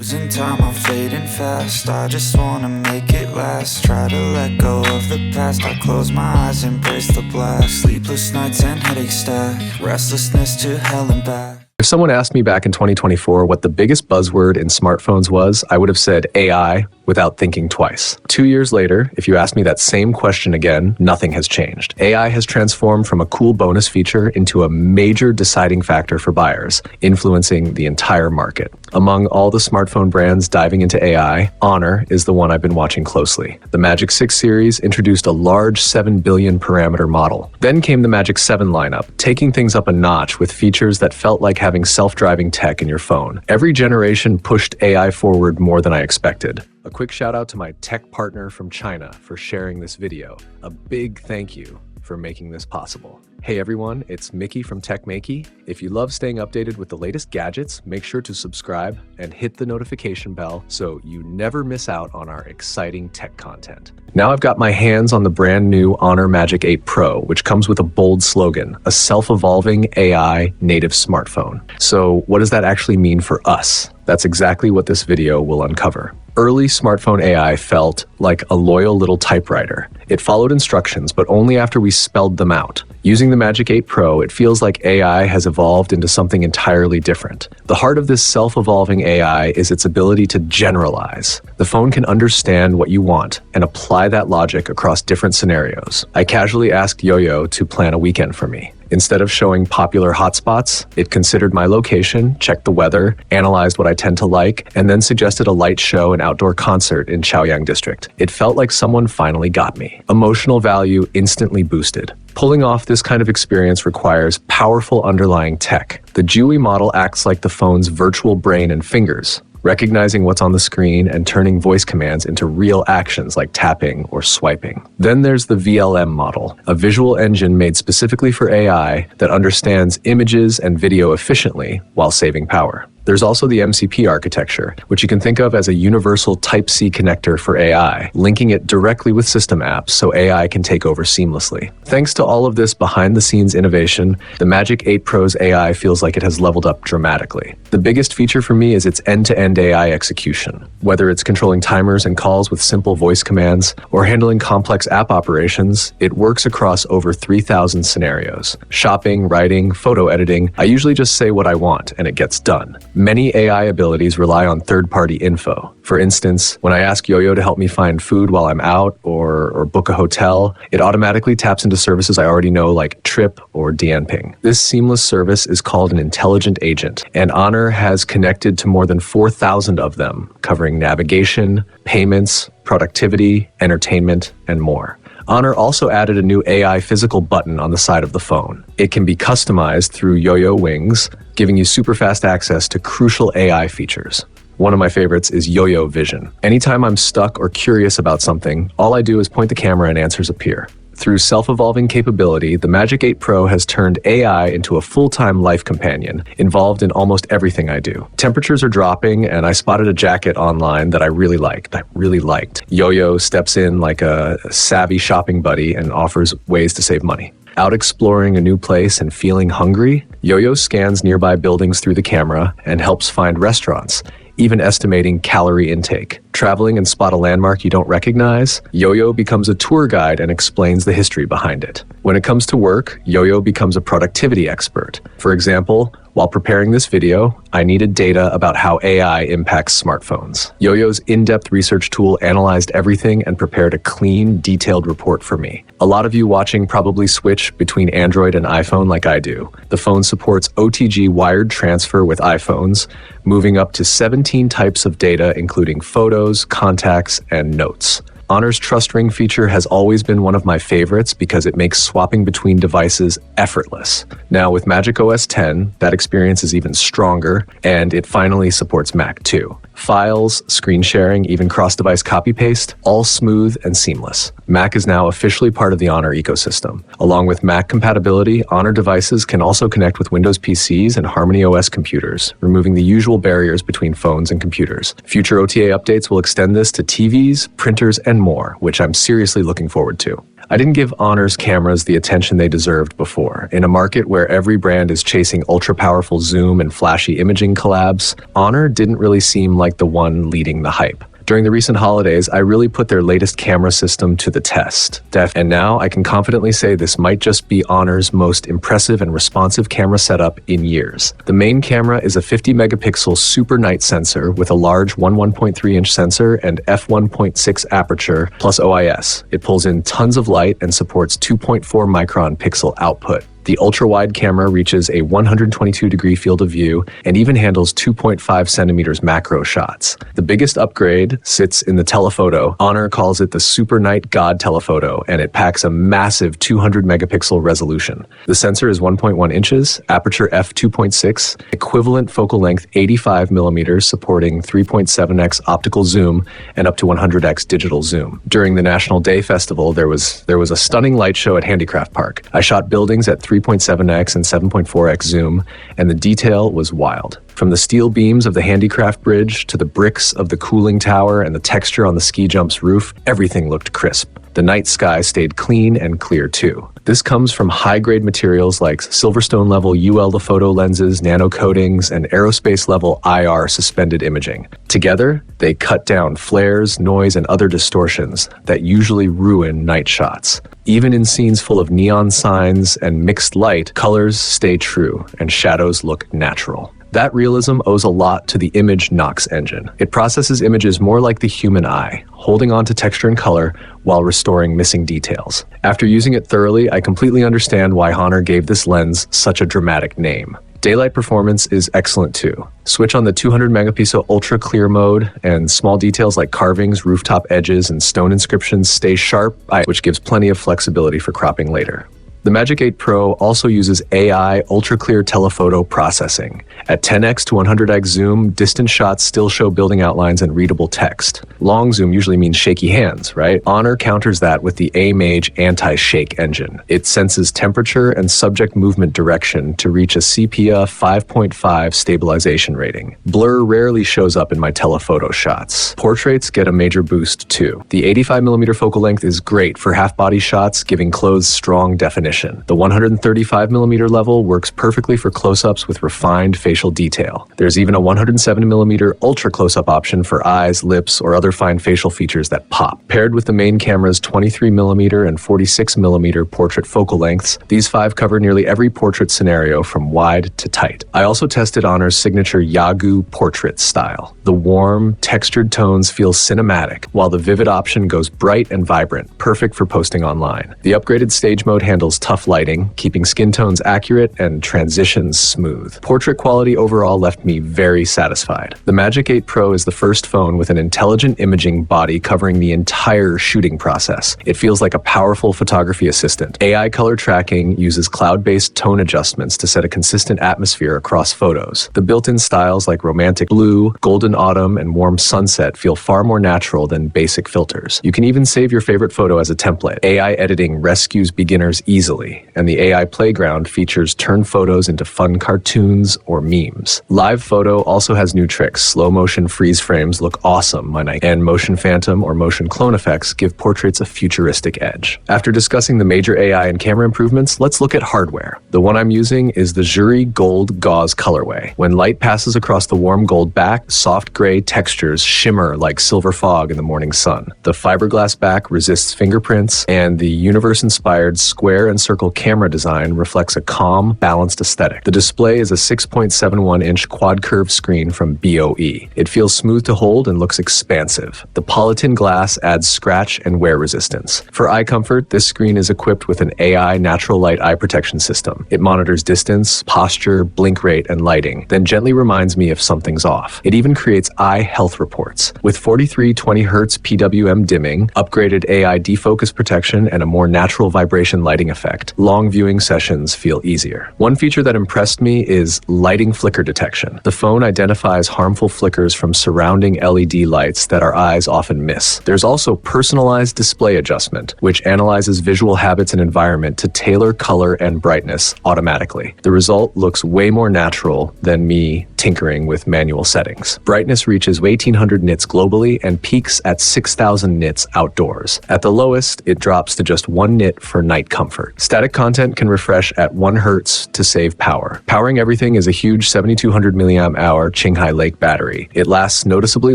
Losing time, I'm fading fast. I just wanna make it last. Try to let go of the past. I close my eyes, embrace the blast. Sleepless nights and headaches stack. Restlessness to hell and back. If someone asked me back in 2024 what the biggest buzzword in smartphones was, I would have said AI without thinking twice. 2 years later, if you ask me that same question again, nothing has changed. AI has transformed from a cool bonus feature into a major deciding factor for buyers, influencing the entire market. Among all the smartphone brands diving into AI, Honor is the one I've been watching closely. The Magic 6 series introduced a large 7 billion parameter model. Then came the Magic 7 lineup, taking things up a notch with features that felt like having self-driving tech in your phone. Every generation pushed AI forward more than I expected. A quick shout out to my tech partner from China for sharing this video. A big thank you for making this possible. Hey everyone, it's Maiky from Maiky. If you love staying updated with the latest gadgets, make sure to subscribe and hit the notification bell so you never miss out on our exciting tech content. Now I've got my hands on the brand new Honor Magic 8 Pro, which comes with a bold slogan, a self-evolving AI native smartphone. So what does that actually mean for us? That's exactly what this video will uncover. Early smartphone AI felt like a loyal little typewriter. It followed instructions, but only after we spelled them out. Using the Magic 8 Pro, it feels like AI has evolved into something entirely different. The heart of this self-evolving AI is its ability to generalize. The phone can understand what you want and apply that logic across different scenarios. I casually asked Yo-Yo to plan a weekend for me. Instead of showing popular hotspots, it considered my location, checked the weather, analyzed what I tend to like, and then suggested a light show and outdoor concert in Chaoyang District. It felt like someone finally got me. Emotional value instantly boosted. Pulling off this kind of experience requires powerful underlying tech. The GUI model acts like the phone's virtual brain and fingers, recognizing what's on the screen and turning voice commands into real actions like tapping or swiping. Then there's the VLM model, a visual engine made specifically for AI that understands images and video efficiently while saving power. There's also the MCP architecture, which you can think of as a universal Type-C connector for AI, linking it directly with system apps so AI can take over seamlessly. Thanks to all of this behind-the-scenes innovation, the Magic 8 Pro's AI feels like it has leveled up dramatically. The biggest feature for me is its end-to-end AI execution. Whether it's controlling timers and calls with simple voice commands, or handling complex app operations, it works across over 3,000 scenarios. Shopping, writing, photo editing, I usually just say what I want, and it gets done. Many AI abilities rely on third-party info. For instance, when I ask Yo-Yo to help me find food while I'm out or book a hotel, it automatically taps into services I already know like Trip or Dianping. This seamless service is called an intelligent agent, and Honor has connected to more than 4,000 of them, covering navigation, payments, productivity, entertainment, and more. Honor also added a new AI physical button on the side of the phone. It can be customized through Yo-Yo Wings, giving you super fast access to crucial AI features. One of my favorites is Yo-Yo Vision. Anytime I'm stuck or curious about something, all I do is point the camera and answers appear. Through self-evolving capability, the Magic 8 Pro has turned AI into a full-time life companion, involved in almost everything I do. Temperatures are dropping, and I spotted a jacket online that I really liked. Yo-Yo steps in like a savvy shopping buddy and offers ways to save money. Out exploring a new place and feeling hungry, Yo-Yo scans nearby buildings through the camera and helps find restaurants, even estimating calorie intake. Traveling and spot a landmark you don't recognize, Yo-Yo becomes a tour guide and explains the history behind it. When it comes to work, Yo-Yo becomes a productivity expert. For example, while preparing this video, I needed data about how AI impacts smartphones. Yo-Yo's in-depth research tool analyzed everything and prepared a clean, detailed report for me. A lot of you watching probably switch between Android and iPhone like I do. The phone supports OTG wired transfer with iPhones, moving up to 17 types of data including photos, contacts, and notes. Honor's Trust Ring feature has always been one of my favorites because it makes swapping between devices effortless. Now with Magic OS X, that experience is even stronger, and it finally supports Mac too. Files, screen sharing, even cross-device copy-paste, all smooth and seamless. Mac is now officially part of the Honor ecosystem. Along with Mac compatibility, Honor devices can also connect with Windows PCs and Harmony OS computers, removing the usual barriers between phones and computers. Future OTA updates will extend this to TVs, printers, and more, which I'm seriously looking forward to. I didn't give Honor's cameras the attention they deserved before. In a market where every brand is chasing ultra-powerful zoom and flashy imaging collabs, Honor didn't really seem like the one leading the hype. During the recent holidays, I really put their latest camera system to the test. And now I can confidently say this might just be Honor's most impressive and responsive camera setup in years. The main camera is a 50-megapixel Super Night sensor with a large 1.3-inch sensor and f1.6 aperture plus OIS. It pulls in tons of light and supports 2.4 micron pixel output. The ultra-wide camera reaches a 122-degree field of view and even handles 2.5 centimeters macro shots. The biggest upgrade sits in the telephoto. Honor calls it the Super Night Telephoto, and it packs a massive 200-megapixel resolution. The sensor is 1.1 inches, aperture f2.6, equivalent focal length 85 millimeters, supporting 3.7x optical zoom and up to 100x digital zoom. During the National Day Festival, there was a stunning light show at Handicraft Park. I shot buildings at 3.7x and 7.4x zoom, and the detail was wild. From the steel beams of the Handicraft Bridge to the bricks of the cooling tower and the texture on the ski jump's roof, everything looked crisp. The night sky stayed clean and clear too. This comes from high-grade materials like Silverstone-level UL photo lenses, nano coatings, and aerospace-level IR suspended imaging. Together, they cut down flares, noise, and other distortions that usually ruin night shots. Even in scenes full of neon signs and mixed light, colors stay true and shadows look natural. That realism owes a lot to the Image Knox engine. It processes images more like the human eye, holding on to texture and color while restoring missing details. After using it thoroughly, I completely understand why Honor gave this lens such a dramatic name. Daylight performance is excellent too. Switch on the 200 megapixel ultra clear mode and small details like carvings, rooftop edges, and stone inscriptions stay sharp, which gives plenty of flexibility for cropping later. The Magic 8 Pro also uses AI ultra-clear telephoto processing. At 10x to 100x zoom, distant shots still show building outlines and readable text. Long zoom usually means shaky hands, right? Honor counters that with the AMAGE anti-shake engine. It senses temperature and subject movement direction to reach a sepia 5.5 stabilization rating. Blur rarely shows up in my telephoto shots. Portraits get a major boost too. The 85mm focal length is great for half-body shots, giving clothes strong definition. The 135mm level works perfectly for close-ups with refined facial detail. There's even a 107mm ultra close-up option for eyes, lips, or other fine facial features that pop. Paired with the main camera's 23mm and 46mm portrait focal lengths, these five cover nearly every portrait scenario from wide to tight. I also tested Honor's signature Yagoo portrait style. The warm, textured tones feel cinematic, while the vivid option goes bright and vibrant, perfect for posting online. The upgraded stage mode handles tough lighting, keeping skin tones accurate and transitions smooth. Portrait quality overall left me very satisfied. The Magic 8 Pro is the first phone with an intelligent imaging body covering the entire shooting process. It feels like a powerful photography assistant. AI color tracking uses cloud-based tone adjustments to set a consistent atmosphere across photos. The built-in styles like romantic blue, golden autumn, and warm sunset feel far more natural than basic filters. You can even save your favorite photo as a template. AI editing rescues beginners easily, and the AI Playground features turn photos into fun cartoons or memes. Live Photo also has new tricks. Slow motion freeze frames look awesome, and motion phantom or motion clone effects give portraits a futuristic edge. After discussing the major AI and camera improvements, let's look at hardware. The one I'm using is the Jury Gold Gauze colorway. When light passes across the warm gold back, soft gray textures shimmer like silver fog in the morning sun. The fiberglass back resists fingerprints, and the universe-inspired square and circle camera design reflects a calm, balanced aesthetic. The display is a 6.71-inch quad-curved screen from BOE. It feels smooth to hold and looks expansive. The Polytin glass adds scratch and wear resistance. For eye comfort, this screen is equipped with an AI natural light eye protection system. It monitors distance, posture, blink rate, and lighting, then gently reminds me if something's off. It even creates eye health reports. With 4320Hz PWM dimming, upgraded AI defocus protection, and a more natural vibration lighting effect, effect. Long viewing sessions feel easier. One feature that impressed me is lighting flicker detection. The phone identifies harmful flickers from surrounding LED lights that our eyes often miss. There's also personalized display adjustment, which analyzes visual habits and environment to tailor color and brightness automatically. The result looks way more natural than me tinkering with manual settings. Brightness reaches 1800 nits globally and peaks at 6000 nits outdoors. At the lowest, it drops to just 1 nit for night comfort. Static content can refresh at 1 Hz to save power. Powering everything is a huge 7200 milliamp hour Qinghai Lake battery. It lasts noticeably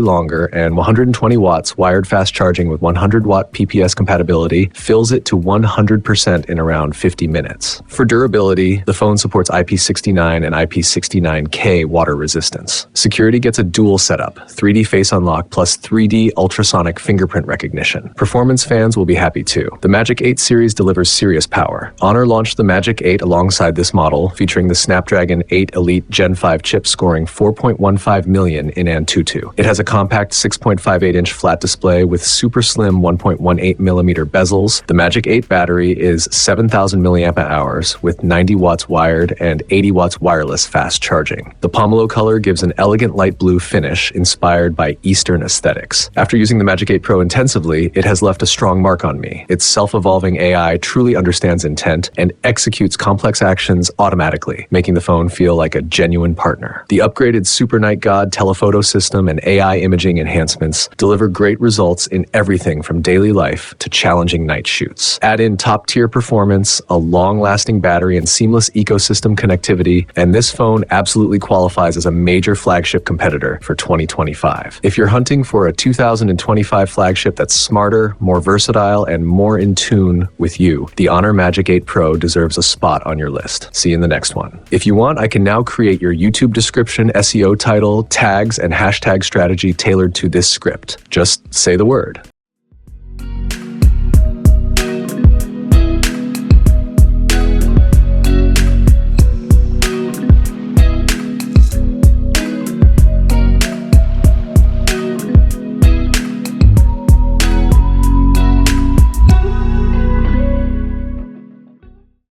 longer, and 120 watts wired fast charging with 100 watt PPS compatibility fills it to 100% in around 50 minutes. For durability, the phone supports IP69 and IP69K water resistance. Security gets a dual setup, 3D face unlock plus 3D ultrasonic fingerprint recognition. Performance fans will be happy too. The Magic 8 series delivers serious power. Honor launched the Magic 8 alongside this model, featuring the Snapdragon 8 Elite Gen 5 chip scoring 4.15 million in Antutu. It has a compact 6.58-inch flat display with super slim 1.18mm bezels. The Magic 8 battery is 7,000 milliamp hours with 90 watts wired and 80 watts wireless fast charging. The pomelo color gives an elegant light blue finish inspired by Eastern aesthetics. After using the Magic 8 Pro intensively, it has left a strong mark on me. Its self-evolving AI truly understands intent and executes complex actions automatically, making the phone feel like a genuine partner. The upgraded Super Night Telephoto system and AI imaging enhancements deliver great results in everything from daily life to challenging night shoots. Add in top-tier performance, a long-lasting battery, and seamless ecosystem connectivity, and this phone absolutely qualifies as a major flagship competitor for 2025. If you're hunting for a 2025 flagship that's smarter, more versatile, and more in tune with you, the Honor Magic 8 Pro deserves a spot on your list. See you in the next one. If you want, I can now create your YouTube description, SEO title, tags, and hashtag strategy tailored to this script. Just say the word.